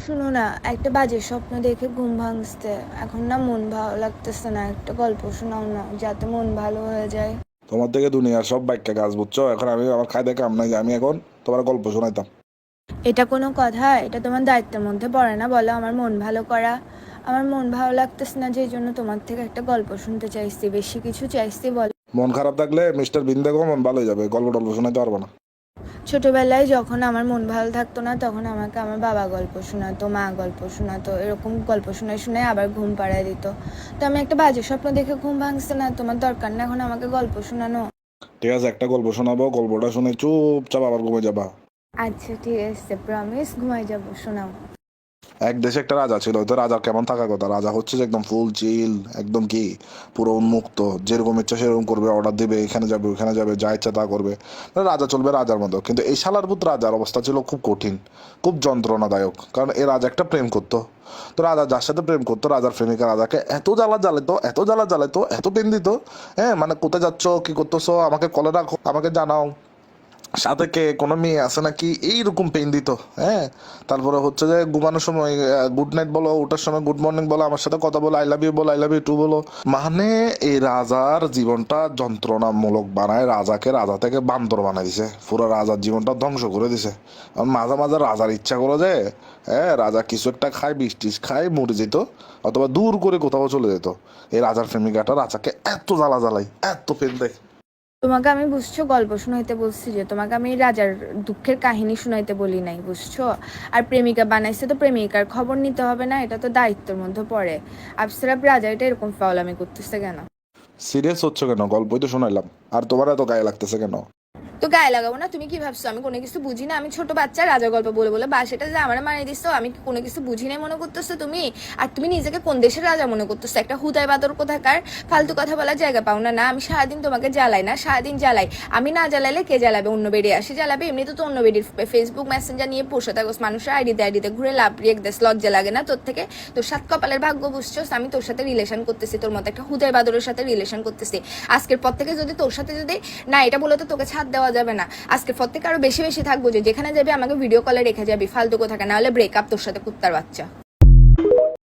শুনো না, একটা বাজে স্বপ্ন দেখে ঘুম ভাঙছে। এখন না মন ভালো লাগতেছে না, একটা গল্প শোনাও না যাতে মন ভালো হয়ে যায়। তোমার থেকে দুনিয়ার সব বাইকটা গাছ বুঝছো। এখন আমি আমার খাই দেখে নাই যে আমি এখন তোমার গল্প শোনাইতাম। এটা কোনো কথা? এটা তোমার দায়িত্বের মধ্যে পড়ে না বলো আমার মন ভালো করা? আমার মন ভালো লাগতেছে না, যে জন্য তোমার থেকে একটা গল্প শুনতে চাইছি, বেশি কিছু চাইছি বলো। মন খারাপ থাকলে মিস্টার বিন দেখো, মন ভালো হয়ে যাবে, গল্প টল্প শোনাইতে পারবো না। ছোটবেলায় যখন আমার মন ভালো থাকতো না, তখন আমাকে আমার বাবা গল্প শোনাতো, মা গল্প শোনাতো, এরকম গল্প শোনায় শোনায় আবার ঘুম পাড়ায় দিত। তো আমি একটা বাজে স্বপ্ন দেখে ঘুম ভাঙছে না, তোমার দরকার না এখন আমাকে গল্প শোনানো। ঠিক আছে, একটা গল্প শোনাবো, গল্পটা শুনে চুপচাপ আবার ঘুমে যাবা। আচ্ছা ঠিক আছে, প্রমিস, ঘুমাই যাবো, শোনাও। এক দেশে একটা রাজা ছিল। তো রাজা কেমন থাকার কথা? রাজা হচ্ছে যে একদম ফুল চিল, একদম কি পুরো উন্মুক্ত, যেরকম ইচ্ছা সেরকম করবে, অর্ডার দিবে, এখানে যাবে ওখানে যাবে, যা ইচ্ছা তা করবে। রাজা চলবে রাজার মতো। কিন্তু এই শালার পুত্র রাজার অবস্থা ছিল খুব কঠিন, খুব যন্ত্রণাদায়ক। কারণ এই রাজা একটা প্রেম করতো। তো রাজা যার সাথে প্রেম করতো, রাজার প্রেমিকা রাজাকে এত জ্বালা জ্বালাতো, এত জ্বালা জ্বালাতো, এত পেন দিত। হ্যাঁ, মানে কোথায় যাচ্ছ, কি করতেছো, আমাকে কলে রাখো, আমাকে জানাও, সাথে কে কোনো মেয়ে আছে নাকি, এইরকম পেন দিত। হ্যাঁ, তারপরে হচ্ছে যে ঘুমানোর সময় গুড নাইট বলো, ওঠার সময় গুড মর্নিং বলো, আমার সাথে কথা বলো, আই লাভ ইউ বলো, আই লাভ ইউ টু বলো। মানে এই রাজার জীবনটা যন্ত্রণামূলক বানায়, রাজাকে রাজা থেকে বান্দর বানাই দিছে, পুরো রাজার জীবনটা ধ্বংস করে দিছে। আর মাঝে মাঝে রাজার ইচ্ছা করে যে হ্যাঁ, রাজা কিছু একটা খায়, বিষ টিস খায়, মরে যেত, অথবা দূর করে কোথাও চলে যেত। এই রাজার প্রেমিকাটা রাজাকে এত জ্বালা জ্বালাই, এত পেন দেয়। তোমাকে আমি বুঝছো গল্প শুনাইতে বলছি, যে তোমাকে আমি রাজার দুঃখের কাহিনী শুনাইতে বলি নাই, বুঝছো? আর প্রেমিকা বানাইছে তো প্রেমিকার খবর নিতে হবে না? এটা তো দায়িত্বের মধ্যে পড়ে। আফসারাপ রাজা এটা এরকম ফাউলামি করতেছে কেন? সিরিয়াস হচ্ছে কেন? গল্পই তো শোনাইলাম, আর তোমার এত গায়ে লাগতেছে কেন? তো গায়ে লাগাবো না? তুমি কি ভাবছো আমি কোনো কিছু বুঝি না? আমি ছোট বাচ্চা রাজা গল্প বলে বলে বা সেটা যে আমার মানিয়ে দিচ্ছ, আমি কি কোনো কিছু বুঝি নাই মনে করতেছো তুমি? আর তুমি নিজেকে কোন দেশের রাজা মনে করতেছো? একটা হুদায় বাদর কোথাকার, ফালতু কথা বলার জায়গা পাও না? না, আমি সারাদিন তোমাকে জ্বালাই না? সারাদিন জ্বালাই। আমি না জ্বালাইলে কে জ্বালাবে? অন্য বেডে আসে জ্বালাবে। এমনি তো অন্য বেডির ফেসবুক মেসেঞ্জার নিয়ে বসে থাকোস, মানুষের আইডিতে আইডিতে ঘুরে লাভ রিয়েক দেশ, লজ্জা লাগে না তোর থেকে? তোর সাত কপালের ভাগ্য বুঝছো আমি তোর সাথে রিলেশন করতেছি, তোর মতো একটা হুদায় বাদরের সাথে রিলেশন করতেছি। আজকের পর থেকে যদি তোর সাথে যদি না, এটা বলে তো তোকে ছাড় দেওয়া যাবে না। আজকের পর থেকে আরো বেশি বেশি থাকবো, যে যেখানে যাবে আমাকে ভিডিও কলে রেখে যাবি, ফালতু কোথাকা, না হলে ব্রেকআপ তোর সাথে, কুত্তার বাচ্চা।